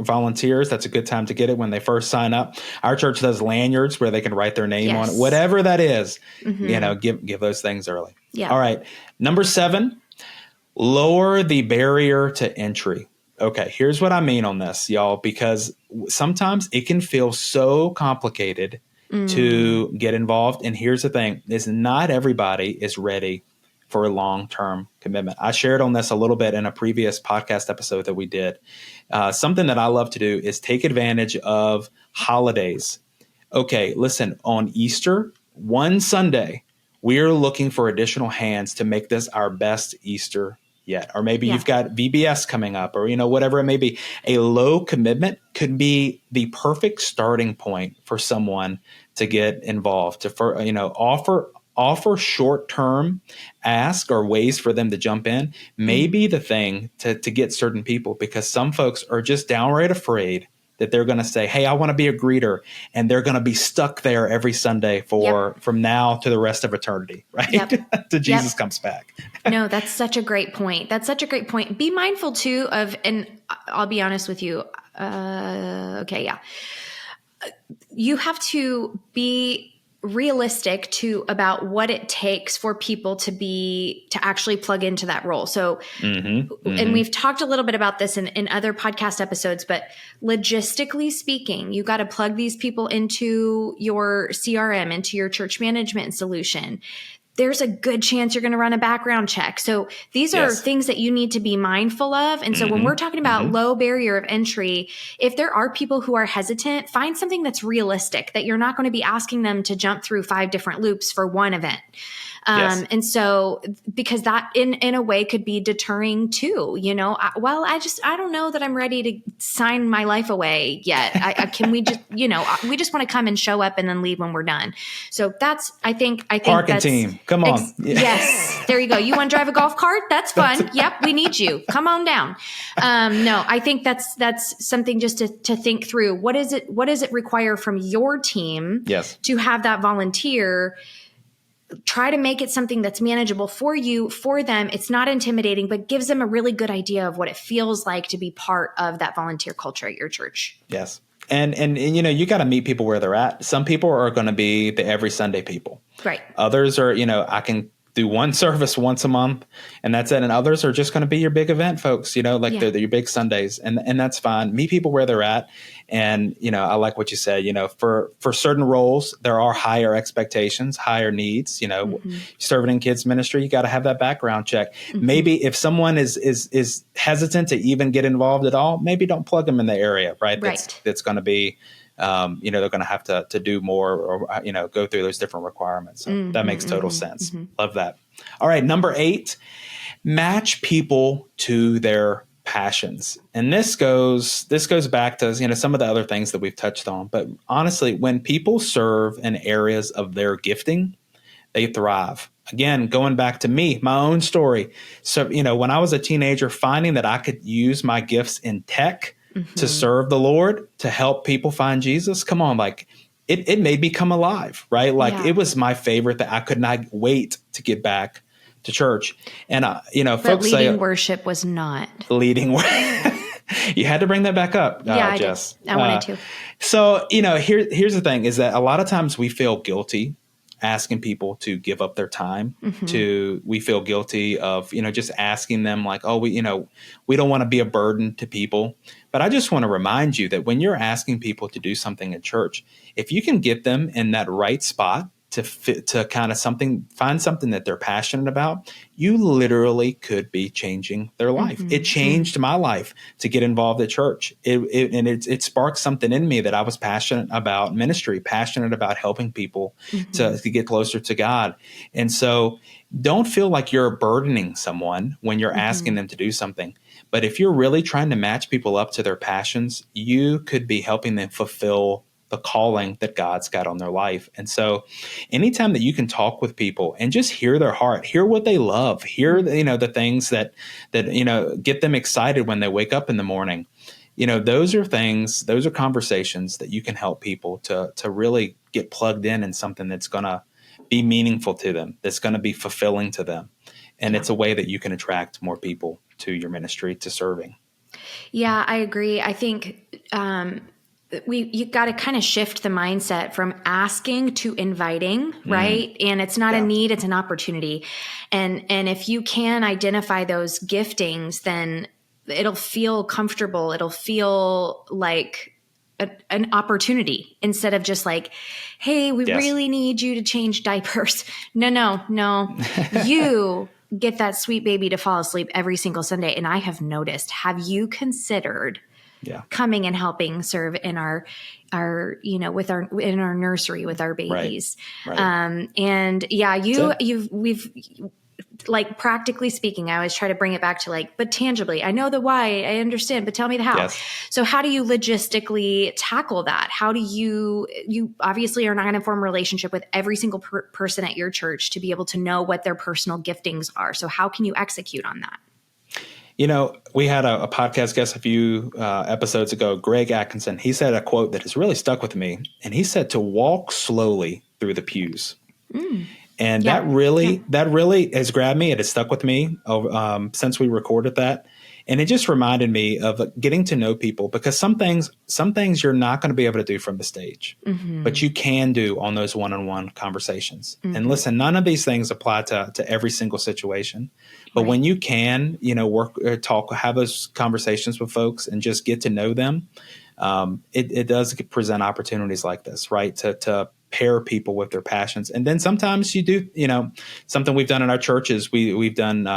volunteers. That's a good time to get it when they first sign up. Our church does lanyards where they can write their name on it, whatever that is, give those things early. Yeah. All right. Number 7, lower the barrier to entry. Okay, here's what I mean on this, y'all, because sometimes it can feel so complicated to get involved. And here's the thing, is not everybody is ready for a long-term commitment. I shared on this a little bit in a previous podcast episode that we did. Something that I love to do is take advantage of holidays. Okay, listen, on Easter, one Sunday, we're looking for additional hands to make this our best Easter yet. Or maybe you've got VBS coming up, or, whatever it may be. A low commitment could be the perfect starting point for someone to get involved, to offer short-term ask or ways for them to jump in may be the thing to get certain people, because some folks are just downright afraid that they're going to say, hey, I want to be a greeter. And they're going to be stuck there every Sunday from now to the rest of eternity, right? Yep. Till Jesus comes back. No, that's such a great point. Be mindful too of, and I'll be honest with you. You have to be realistic about what it takes for people to actually plug into that role. So, and we've talked a little bit about this in other podcast episodes, but logistically speaking, you got to plug these people into your CRM, into your church management solution. There's a good chance you're going to run a background check. So these are things that you need to be mindful of. And so when we're talking about low barrier of entry, if there are people who are hesitant, find something that's realistic, that you're not going to be asking them to jump through 5 different loops for one event. And so, because that in a way could be deterring too, I don't know that I'm ready to sign my life away yet. Can we just, we just want to come and show up and then leave when we're done. So I think parking team, come on. Yes. There you go. You want to drive a golf cart? That's fun. Yep. We need you. Come on down. No, I think that's something just to think through. What does it require from your team to have that volunteer? Try to make it something that's manageable for you, for them. It's not intimidating, but gives them a really good idea of what it feels like to be part of that volunteer culture at your church. Yes. And you got to meet people where they're at. Some people are going to be the every Sunday people. Right. Others are, I can do one service once a month and that's it. And others are just going to be your big event folks, they're your big Sundays, and that's fine. Meet people where they're at. And, I like what you said, for certain roles, there are higher expectations, higher needs, serving in kids ministry, you got to have that background check. Maybe if someone is hesitant to even get involved at all, maybe don't plug them in the area, right? That's going to be, they're going to have to do more or, go through those different requirements. So that makes total sense. Love that. All right. Number 8, match people to their passions. And this goes back to, some of the other things that we've touched on. But honestly, when people serve in areas of their gifting, they thrive. Again, going back to me, my own story. So, when I was a teenager, finding that I could use my gifts in tech to serve the Lord, to help people find Jesus. Come on, it made me come alive, right? It was my favorite that I could not wait to get back to church. And, folks say leading worship was not. Leading worship. You had to bring that back up, Jess. I wanted to. So, here's the thing is that a lot of times we feel guilty asking people to give up their time. We feel guilty of, just asking them we don't want to be a burden to people. But I just want to remind you that when you're asking people to do something in church, if you can get them in that right spot to kind of find something that they're passionate about, you literally could be changing their life. It changed my life to get involved at church. It sparked something in me that I was passionate about ministry, passionate about helping people to get closer to God. And so don't feel like you're burdening someone when you're asking them to do something. But if you're really trying to match people up to their passions, you could be helping them fulfill the calling that God's got on their life. And so anytime that you can talk with people and just hear their heart, hear what they love, hear, the things that get them excited when they wake up in the morning, those are things, those are conversations that you can help people to really get plugged in something that's going to be meaningful to them, that's going to be fulfilling to them. And it's a way that you can attract more people to your ministry, to serving. Yeah, I agree. I think you got to kind of shift the mindset from asking to inviting, right? And it's not a need, it's an opportunity. And if you can identify those giftings, then it'll feel comfortable. It'll feel like an opportunity instead of just like, hey, we really need you to change diapers. No. You get that sweet baby to fall asleep every single Sunday. And I have noticed, have you considered coming and helping serve in our in our nursery with our babies? Right. And we've like, practically speaking, I always try to bring it back to like, but tangibly, I know the why, I understand, but tell me the how. So how do you logistically tackle that? How do you obviously are not going to form a relationship with every single person at your church to be able to know what their personal giftings are. So how can you execute on that? We had a podcast guest a few episodes ago, Greg Atkinson. He said a quote that has really stuck with me. And he said to walk slowly through the pews. And that really has grabbed me. It has stuck with me since we recorded that. And it just reminded me of getting to know people, because some things you're not going to be able to do from the stage, but you can do on those one-on-one conversations. And listen, none of these things apply to every single situation, but when you can, work, talk, have those conversations with folks and just get to know them, it does present opportunities like this, right? To pair people with their passions. And then sometimes you do, something we've done in our churches, we've done,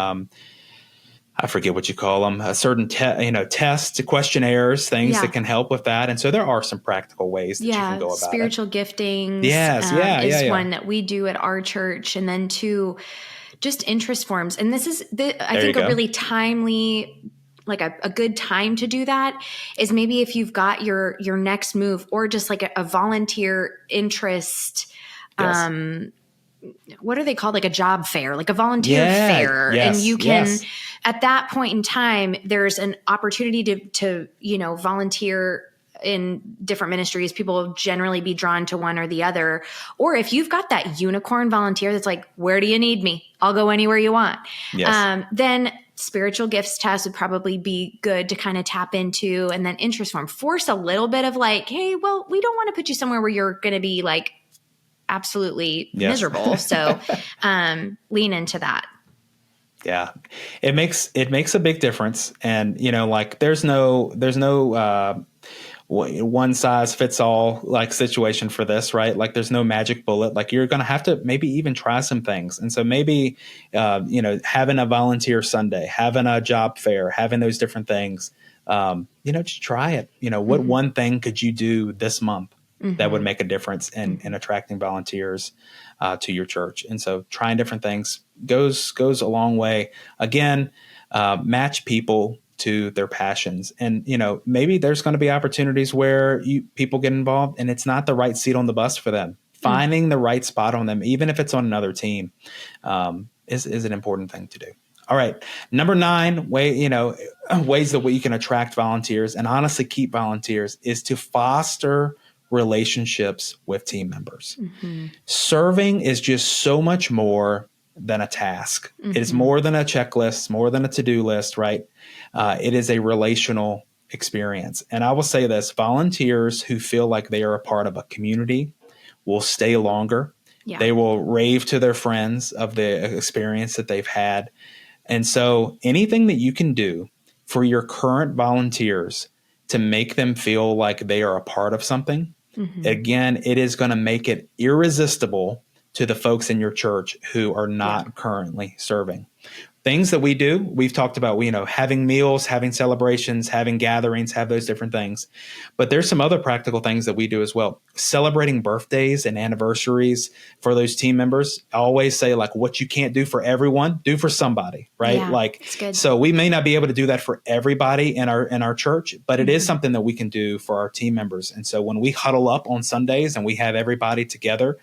I forget what you call them, a certain tests, questionnaires, things that can help with that. And so there are some practical ways that you can go about spiritual giftings. Is one that we do at our church. And then two, just interest forms. And this is, I think, a really timely, like a good time to do that is maybe if you've got your next move, or just like a volunteer interest, what are they called? Like a job fair, like a volunteer fair. And you can, at that point in time, there's an opportunity to volunteer in different ministries. People will generally be drawn to one or the other. Or if you've got that unicorn volunteer that's like, where do you need me? I'll go anywhere you want. Then spiritual gifts test would probably be good to kind of tap into. And then interest form, force a little bit of like, hey, well, we don't want to put you somewhere where you're going to be like absolutely miserable. So lean into that. Yeah, it makes a big difference. And, there's no one size fits all like situation for this, right? Like there's no magic bullet. Like you're going to have to maybe even try some things. And so maybe, having a volunteer Sunday, having a job fair, having those different things, just try it. What one thing could you do this month that would make a difference in attracting volunteers to your church? And so trying different things goes a long way. Again, match people to their passions. And, maybe there's going to be opportunities where people get involved and it's not the right seat on the bus for them. Finding the right spot on them, even if it's on another team, is an important thing to do. All right. Number 9, ways that you can attract volunteers and honestly keep volunteers is to foster relationships with team members. Serving is just so much more than a task. It is more than a checklist, more than a to-do list, right? It is a relational experience. And I will say this, volunteers who feel like they are a part of a community will stay longer. They will rave to their friends of the experience that they've had. And so anything that you can do for your current volunteers to make them feel like they are a part of something, again, it is going to make it irresistible to the folks in your church who are not currently serving. Things that we do, we've talked about, having meals, having celebrations, having gatherings, have those different things. But there's some other practical things that we do as well. Celebrating birthdays and anniversaries for those team members. I always say, like, what you can't do for everyone, do for somebody, right? So we may not be able to do that for everybody in our church, but it is something that we can do for our team members. And so when we huddle up on Sundays and we have everybody together,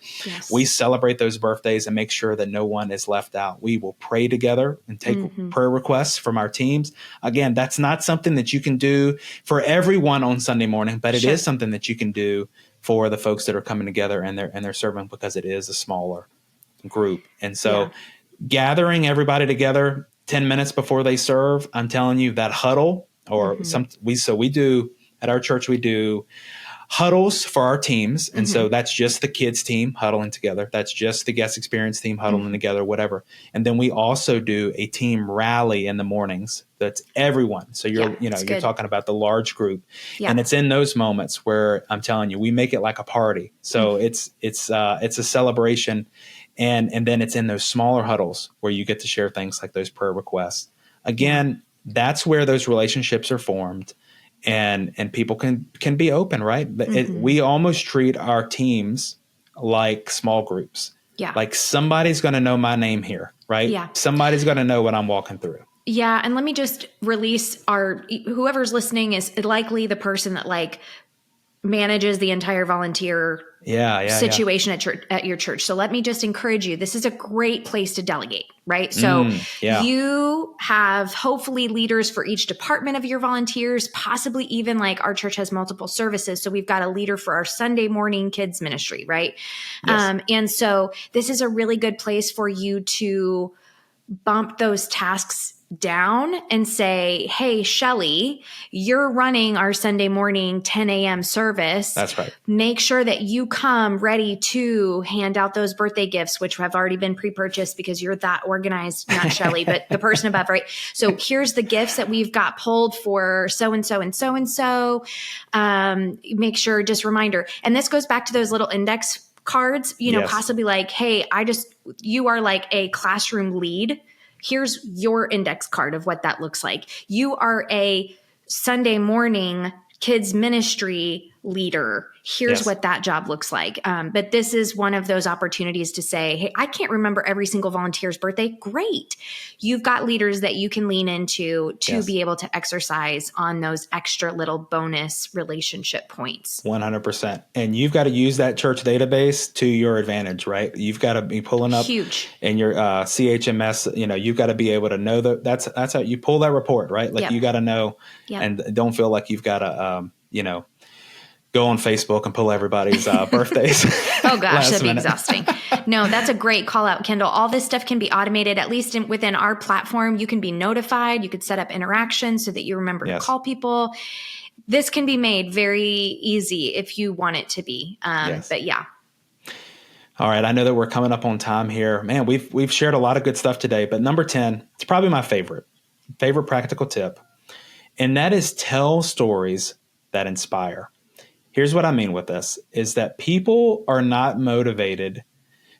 we celebrate those birthdays and make sure that no one is left out. We will pray together and take prayer requests from our teams. Again, that's not something that you can do for everyone on Sunday morning, but it is something that you can do for the folks that are coming together and they're serving, because it is a smaller group. And so gathering everybody together 10 minutes before they serve, I'm telling you, that huddle or we do at our church, we do huddles for our teams. And so that's just the kids team huddling together. That's just the guest experience team huddling together, whatever. And then we also do a team rally in the mornings. That's everyone. So you're talking about the large group, and it's in those moments where I'm telling you, we make it like a party. So it's a celebration. And then it's in those smaller huddles where you get to share things like those prayer requests. Again, that's where those relationships are formed. And people can be open, right? We almost treat our teams like small groups. Yeah. Like somebody's going to know my name here, right? Yeah. Somebody's going to know what I'm walking through. Yeah. And let me just release whoever's listening is likely the person that like manages the entire volunteer situation at your church. So let me just encourage you. This is a great place to delegate, right? So you have hopefully leaders for each department of your volunteers, possibly even like our church has multiple services. So we've got a leader for our Sunday morning kids ministry, right? Yes. And so this is a really good place for you to bump those tasks down and say, hey, Shelly, you're running our Sunday morning 10 a.m. service. That's right. Make sure that you come ready to hand out those birthday gifts, which have already been pre-purchased because you're that organized, not Shelly, but the person above, right? So here's the gifts that we've got pulled for so-and-so and so-and-so. Make sure, just reminder. And this goes back to those little index cards, possibly like, hey, you are like a classroom lead. Here's your index card of what that looks like. You are a Sunday morning kids ministry leader. Here's what that job looks like. But this is one of those opportunities to say, hey, I can't remember every single volunteer's birthday. Great. You've got leaders that you can lean into to be able to exercise on those extra little bonus relationship points. 100%. And you've got to use that church database to your advantage, right? You've got to be pulling up in your CHMS, you've got to be able to know that's how you pull that report, right? Like you got to know and don't feel like you've got to, go on Facebook and pull everybody's birthdays. Oh gosh, that'd be exhausting. No, that's a great call out, Kendall. All this stuff can be automated, at least within our platform. You can be notified. You could set up interactions so that you remember to call people. This can be made very easy if you want it to be. But yeah. All right. I know that we're coming up on time here. Man, we've shared a lot of good stuff today, but number 10, it's probably my favorite practical tip. And that is tell stories that inspire. Here's what I mean with this is that people are not motivated.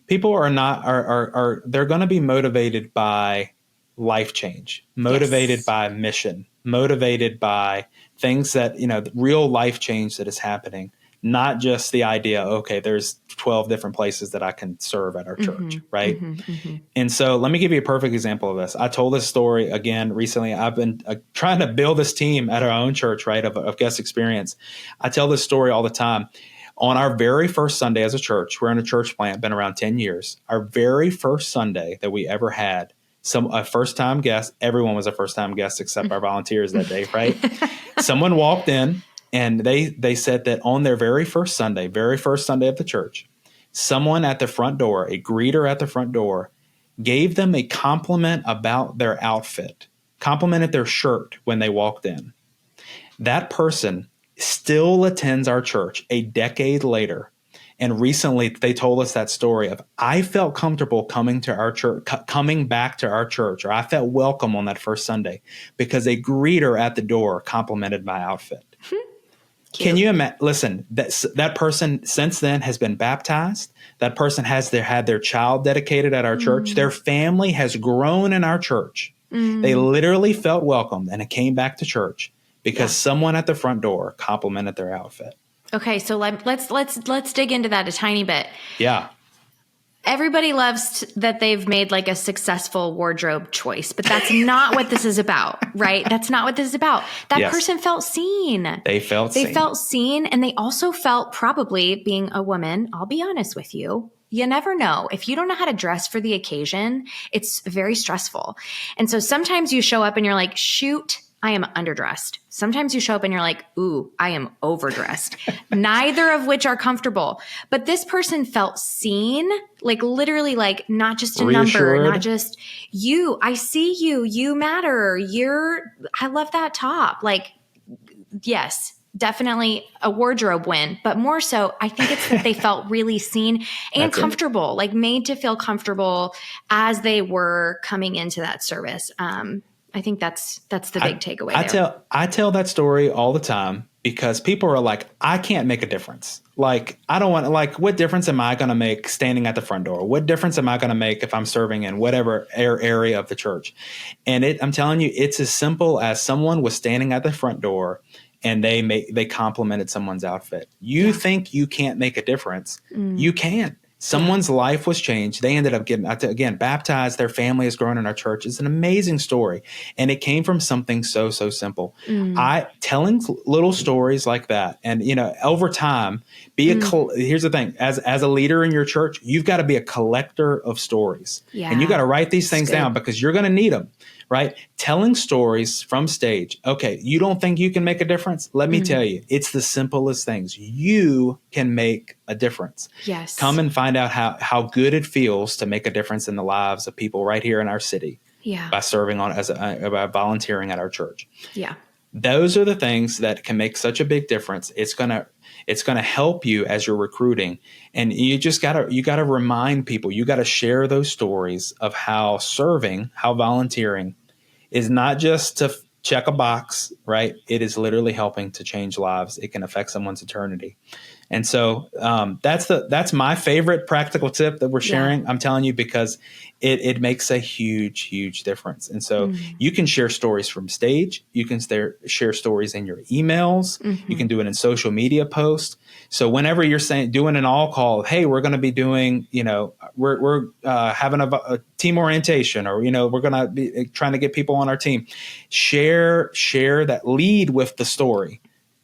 People are they're going to be motivated by life change, motivated by mission, motivated by things that, real life change that is happening, not just the idea, okay, there's 12 different places that I can serve at our church, right? And so let me give you a perfect example of this. I told this story again recently. I've been trying to build this team at our own church, right, of guest experience. I tell this story all the time. On our very first Sunday as a church, we're in a church plant, been around 10 years. Our very first Sunday that we ever had, a first-time guest, everyone was a first-time guest except our volunteers that day, right? Someone walked in. And they said that on their very first Sunday of the church, someone at the front door, a greeter at the front door, gave them a compliment about their outfit, complimented their shirt when they walked in. That person still attends our church a decade later. And recently they told us that story of, I felt comfortable coming back to our church, or I felt welcome on that first Sunday because a greeter at the door complimented my outfit. Cute. Can you imagine? Listen, that person since then has been baptized. That person has had their child dedicated at our church. Their family has grown in our church. They literally felt welcomed and it came back to church because someone at the front door complimented their outfit. Okay, so let's dig into that a tiny bit. Yeah. Everybody loves that they've made like a successful wardrobe choice, but that's not what this is about, right? That's not what this is about. That person felt seen. They felt seen, and they also felt, probably being a woman, I'll be honest with you, You never know. If you don't know how to dress for the occasion, it's very stressful. And so sometimes you show up and you're like, shoot, I am underdressed. Sometimes you show up and you're like, ooh, I am overdressed. Neither of which are comfortable. But this person felt seen, like literally, like not just a Reassured. number, not just you. I see you. You matter. I love that top. Like, yes, definitely a wardrobe win, but more so, I think it's that they felt really seen and comfortable, like made to feel comfortable as they were coming into that service. I think that's the big takeaway. I tell that story all the time because people are like, I can't make a difference. Like, I don't want, like, what difference am I going to make standing at the front door? What difference am I going to make if I'm serving in whatever area of the church? And I'm telling you, it's as simple as someone was standing at the front door and they complimented someone's outfit. You think you can't make a difference. You can. Someone's life was changed. They ended up getting, again, baptized. Their family has grown in our church. It's an amazing story. And it came from something so simple. Telling little stories like that. And, over time, here's the thing, as a leader in your church, you've got to be a collector of stories. And you got to write these things down because you're going to need them. Right? Telling stories from stage. Okay, you don't think you can make a difference? Let me tell you, it's the simplest things. You can make a difference. Yes. Come and find out how good it feels to make a difference in the lives of people right here in our city. Yeah. By serving by volunteering at our church. Yeah. Those are the things that can make such a big difference. It's gonna help you as you're recruiting, and you gotta remind people. You gotta share those stories of how volunteering is not just to check a box, right? It is literally helping to change lives. It can affect someone's eternity. And so that's my favorite practical tip that we're sharing. Yeah. I'm telling you, because it makes a huge difference. And so you can share stories from stage. You can share stories in your emails. You can do it in social media posts. So whenever you're doing an all call, hey, we're going to be doing, we're having a team orientation, or, we're going to be trying to get people on our team. Share that, lead with the story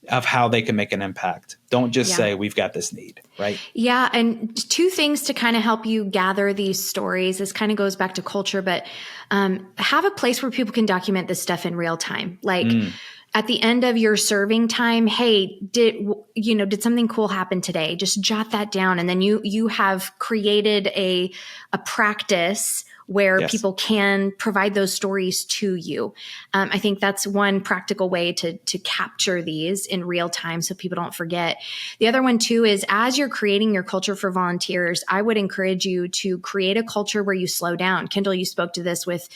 of how they can make an impact. Don't just say we've got this need, right? Yeah. And two things to kind of help you gather these stories. This kind of goes back to culture, but have a place where people can document this stuff in real time. Like at the end of your serving time, hey, did something cool happen today? Just jot that down. And then you have created a practice where people can provide those stories to you. I think that's one practical way to capture these in real time so people don't forget. The other one too is, as you're creating your culture for volunteers, I would encourage you to create a culture where you slow down. Kendall, you spoke to this with,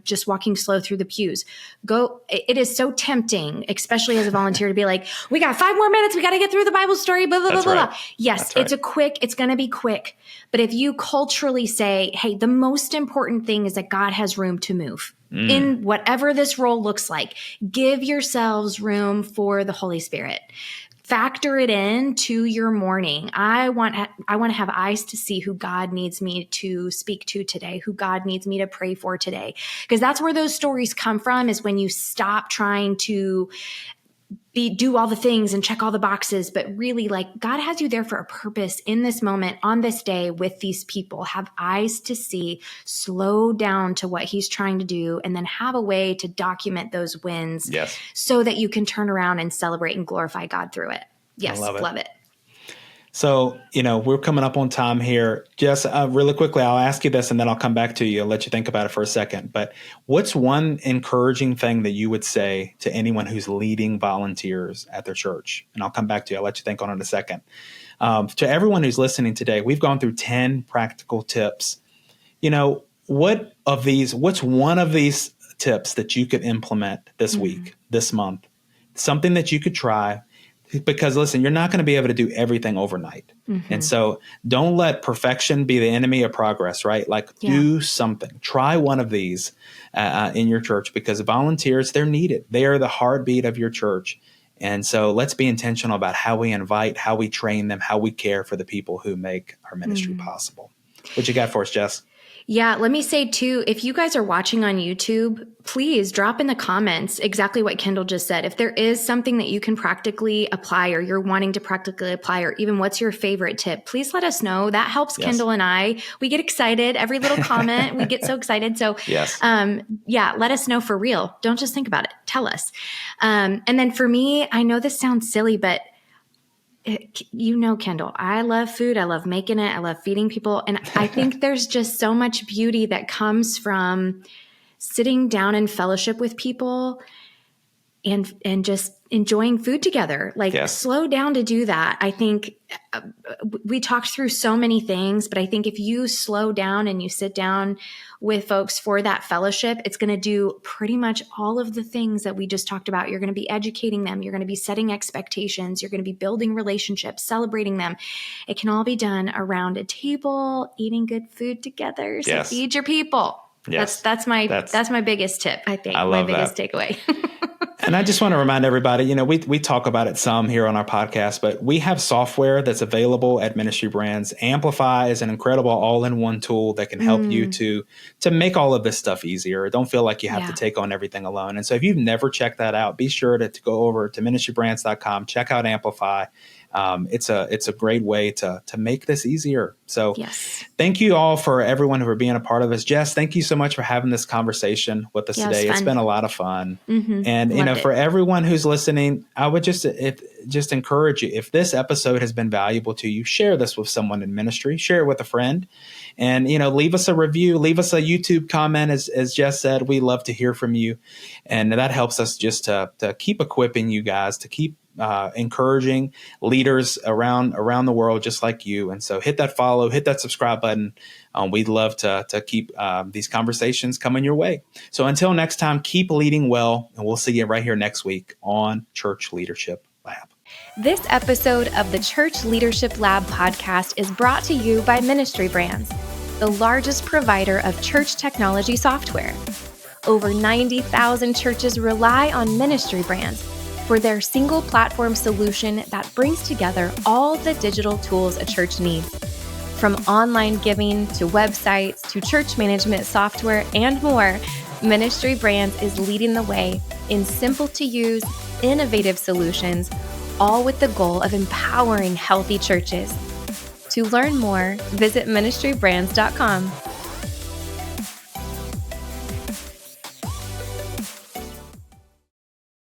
just walking slow through the pews. It is so tempting, especially as a volunteer, to be like, we got 5 more minutes. We got to get through the Bible story, blah, blah, blah, blah, blah. Yes, it's going to be quick. But if you culturally say, hey, the most important thing is that God has room to move in whatever this role looks like. Give yourselves room for the Holy Spirit. Factor it in to your morning. I want to have eyes to see who God needs me to speak to today, who God needs me to pray for today. Because that's where those stories come from, is when you stop trying to do all the things and check all the boxes, but really, like, God has you there for a purpose in this moment, on this day, with these people. Have eyes to see, slow down to what he's trying to do, and then have a way to document those wins so that you can turn around and celebrate and glorify God through it. Yes, love it. So, we're coming up on time here. Jess, really quickly, I'll ask you this and then I'll come back to you and let you think about it for a second. But what's one encouraging thing that you would say to anyone who's leading volunteers at their church? And I'll come back to you. I'll let you think on it in a second. To everyone who's listening today, we've gone through 10 practical tips. What's one of these tips that you could implement this week, this month? Something that you could try. Because listen, you're not going to be able to do everything overnight. And so don't let perfection be the enemy of progress, right? Like do something. Try one of these in your church, because volunteers, they're needed. They are the heartbeat of your church. And so let's be intentional about how we invite, how we train them, how we care for the people who make our ministry possible. What you got for us, Jess? Yeah, let me say too, if you guys are watching on YouTube, please drop in the comments exactly what Kendall just said. If there is something that you can practically apply or you're wanting to practically apply, or even what's your favorite tip, please let us know. That helps Kendall and I. We get excited. Every little comment, we get so excited. So yeah, let us know for real. Don't just think about it. Tell us. And then for me, I know this sounds silly, but Kendall, I love food. I love making it. I love feeding people. And I think there's just so much beauty that comes from sitting down in fellowship with people and just enjoying food together. Like slow down to do that. I think we talked through so many things, but I think if you slow down and you sit down with folks for that fellowship, it's going to do pretty much all of the things that we just talked about. You're going to be educating them. You're going to be setting expectations. You're going to be building relationships, celebrating them. It can all be done around a table, eating good food together. So feed your people. Yes. That's my biggest tip, I think. My biggest takeaway. And I just want to remind everybody, we talk about it some here on our podcast, but we have software that's available at Ministry Brands. Amplify is an incredible all-in-one tool that can help you to make all of this stuff easier. Don't feel like you have to take on everything alone. And so if you've never checked that out, be sure to go over to ministrybrands.com, check out Amplify. It's a great way to make this easier. So thank you all for everyone for being a part of this. Jess, thank you so much for having this conversation with us today. It's been a lot of fun. And, for everyone who's listening, I would just encourage you, if this episode has been valuable to you, share this with someone in ministry, share it with a friend, and, leave us a review, leave us a YouTube comment. As Jess said, we love to hear from you. And that helps us just to keep equipping you guys, to keep encouraging leaders around the world just like you. And so hit that follow, hit that subscribe button. We'd love to keep these conversations coming your way. So until next time, keep leading well, and we'll see you right here next week on Church Leadership Lab. This episode of the Church Leadership Lab podcast is brought to you by Ministry Brands, the largest provider of church technology software. Over 90,000 churches rely on Ministry Brands for their single platform solution that brings together all the digital tools a church needs. From online giving to websites to church management software and more, Ministry Brands is leading the way in simple to use, innovative solutions, all with the goal of empowering healthy churches. To learn more, visit ministrybrands.com.